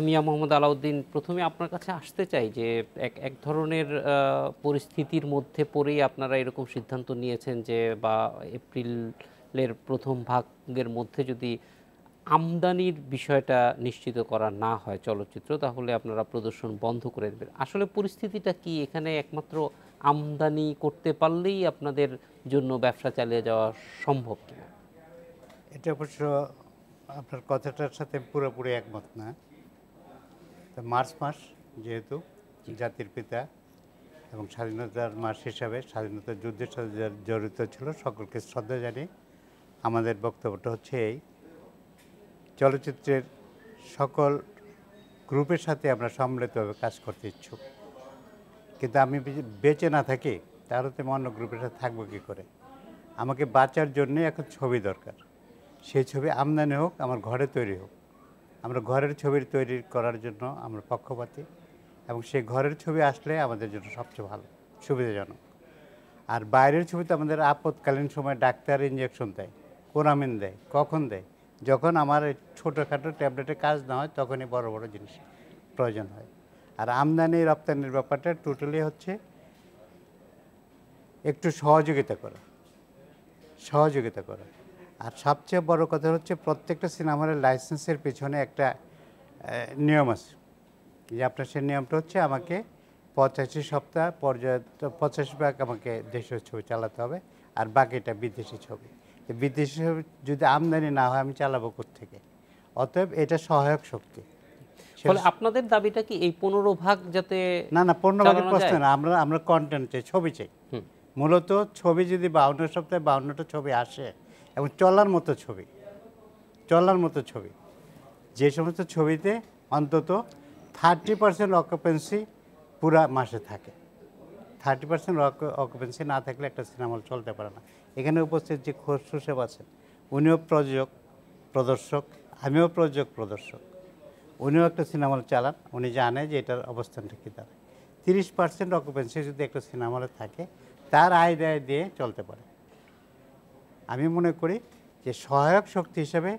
মিয়া মোহাম্মদ আলাউদ্দিন, প্রথমে আপনার কাছে আসতে চাই যে এক ধরনের পরিস্থিতির মধ্যে পড়েই আপনারা এরকম সিদ্ধান্ত নিয়েছেন যে, বা এপ্রিলের প্রথম ভাগের মধ্যে যদি আমদানির বিষয়টা নিশ্চিত করা না হয় চলচ্চিত্র, তাহলে আপনারা প্রদর্শন বন্ধ করে দেবেন। আসলে পরিস্থিতিটা কি? এখানে একমাত্র আমদানি করতে পারলেই আপনাদের জন্য ব্যবসা চালিয়ে যাওয়া সম্ভব কিনা? এটা অবশ্য আপনার কথাটার সাথে পুরোপুরি একমত না। তো মার্চ মাস যেহেতু জাতির পিতা এবং স্বাধীনতার মাস হিসাবে স্বাধীনতা যুদ্ধের সাথে জড়িত ছিল, সকলকে শ্রদ্ধা জানিয়ে আমাদের বক্তব্যটা হচ্ছে এই: চলচ্চিত্রের সকল গ্রুপের সাথে আমরা সম্মিলিতভাবে কাজ করতে ইচ্ছুক, কিন্তু আমি বেঁচে না থাকি তাহলে তো আমি অন্য গ্রুপের সাথে থাকবো কী করে? আমাকে বাঁচার জন্যে এখন ছবি দরকার। সেই ছবি আমদানি হোক, আমার ঘরে তৈরি হোক, আমরা ঘরের ছবি তৈরি করার জন্য আমরা পক্ষপাতী, এবং সেই ঘরের ছবি আসলে আমাদের জন্য সবচেয়ে ভালো, সুবিধাজনক। আর বাইরের ছবিতে আমাদের আপৎকালীন সময় ডাক্তার ইঞ্জেকশন দেয়, কোরামিন দেয়, কখন দেয়? যখন আমার ছোটোখাটো ট্যাবলেটে কাজ না হয়, তখনই বড় বড় জিনিস প্রয়োজন হয়। আর আমদানি রপ্তানির ব্যাপারটা টোটালি হচ্ছে একটু সহযোগিতা করা, সহযোগিতা করা। আর সবচেয়ে বড় কথা হচ্ছে প্রত্যেকটা সিনেমা হলের লাইসেন্সের পিছনে একটা নিয়ম আছে, যে আপনার সেই নিয়মটা হচ্ছে আমাকে 85 সপ্তাহ পর্যায়ে 85 ভাগ আমাকে দেশের ছবি চালাতে হবে, আর বাকিটা বিদেশি ছবি। বিদেশি ছবি যদি আমদানি না হয় আমি চালাবো কোত্থেকে? অতএব এটা সহায়ক শক্তি। ফলে আপনাদের দাবিটা কি এই 15 ভাগ যাতে না না, 15 ভাগের প্রশ্ন না, আমরা কন্টেন্ট চাই, ছবি চাই। মূলত ছবি যদি 52 সপ্তাহে 52টা ছবি আসে এবং চলার মতো ছবি, চলার মতো ছবি, যে সমস্ত ছবিতে অন্তত 30% অকুপেন্সি পুরা মাসে থাকে। 30% অকুপেন্সি না থাকলে একটা সিনেমা হল চলতে পারে না। এখানে উপস্থিত যে খসরু সাহেব আছেন, উনিও প্রযোজক প্রদর্শক, আমিও প্রযোজক প্রদর্শক। উনিও একটা সিনেমা হল চালান, উনি জানে যে এটার অবস্থানটা কী দাঁড়ায়। 30% অকুপেন্সি যদি একটা সিনেমা হলে থাকে, তার আয় ব্যয় দিয়ে চলতে পারে। আমি মনে করি যে সহায়ক শক্তি হিসেবে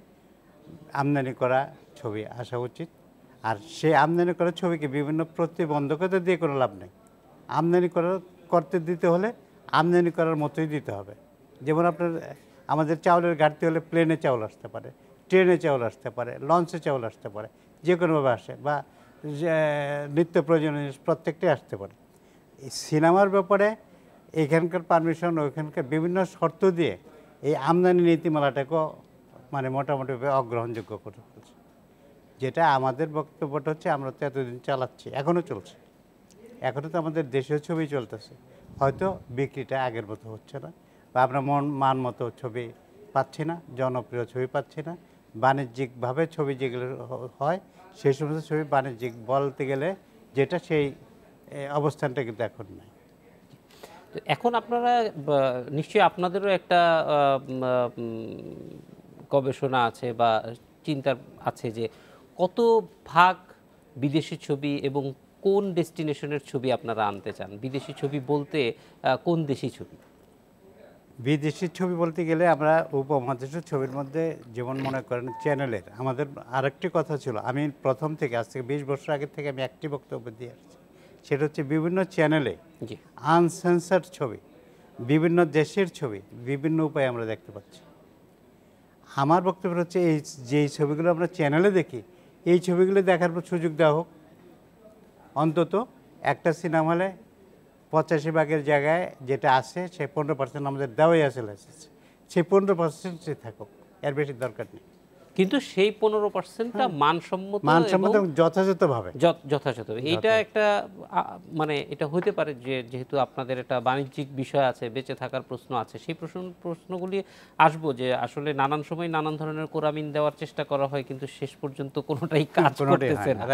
আমদানি করা ছবি আসা উচিত। আর সেই আমদানি করা ছবিকে বিভিন্ন প্রতিবন্ধকতা দিয়ে কোনো লাভ নেই। আমদানি করতে দিতে হলে আমদানি করার মতোই দিতে হবে। যেমন আপনার আমাদের চাউলের ঘাটতি হলে প্লেনে চাউল আসতে পারে, ট্রেনে চাউল আসতে পারে, লঞ্চে চাউল আসতে পারে, যে কোনোভাবে আসে, বা নিত্য প্রয়োজনীয় জিনিস প্রত্যেকটাই আসতে পারে। এই সিনেমার ব্যাপারে এখানকার পারমিশন, ওইখানকার বিভিন্ন শর্ত দিয়ে এই আমদানি নীতিমালাটাকেও মানে মোটামুটিভাবে অগ্রহণযোগ্য করে ফেলছে। যেটা আমাদের বক্তব্যটা হচ্ছে, আমরা তো এতদিন চালাচ্ছি, এখনও চলছে, এখনও তো আমাদের দেশীয় ছবি চলতেছে, হয়তো বিক্রিটা আগের মতো হচ্ছে না, বা আমরা মান মতো ছবি পাচ্ছি না, জনপ্রিয় ছবি পাচ্ছি না। বাণিজ্যিকভাবে ছবি যেগুলো হয়, সেই সমস্ত ছবি বাণিজ্যিক বলতে গেলে যেটা, সেই অবস্থানটা কিন্তু এখন নাই। এখন আপনারা নিশ্চয়ই আপনাদেরও একটা গবেষণা আছে বা চিন্তার আছে যে কত ভাগ বিদেশি ছবি এবং কোন ডেস্টিনেশনের ছবি আপনারা আনতে চান? বিদেশি ছবি বলতে কোন দেশি ছবি? বিদেশি ছবি বলতে গেলে আমরা উপমহাদেশের ছবির মধ্যে, যেমন মনে করেন চ্যানেলের, আমাদের আরেকটি কথা ছিল, আমি প্রথম থেকে, আজ থেকে 20 বছর আগে থেকে আমি একটি বক্তব্য দিয়ে আসছি, সেটা হচ্ছে বিভিন্ন চ্যানেলে আনসেন্সার্ড ছবি, বিভিন্ন দেশের ছবি বিভিন্ন উপায়ে আমরা দেখতে পাচ্ছি। আমার বক্তব্য হচ্ছে এই যেই ছবিগুলো আমরা চ্যানেলে দেখি, এই ছবিগুলো দেখার পর সুযোগ দেওয়া হোক। অন্তত একটা সিনেমা হলে 85 ভাগের জায়গায় যেটা আছে, সে 15% আমাদের দেওয়াই আছে লাইসেন্স, সেই 15% থাকুক, এর বেশি দরকার নেই। কিন্তু সেই 15%টা মানসম্মত, যথাযথভাবে যথাযথ। এইটা একটা মানে এটা হতে পারে যে, যেহেতু আপনাদের একটা বাণিজ্যিক বিষয় আছে, বেঁচে থাকার প্রশ্ন আছে, সেই প্রশ্নগুলি আসবো যে আসলে নানান সময় নানান ধরনের কোরামিন দেওয়ার চেষ্টা করা হয়, কিন্তু শেষ পর্যন্ত কোনোটাই কাজ করতেছে না।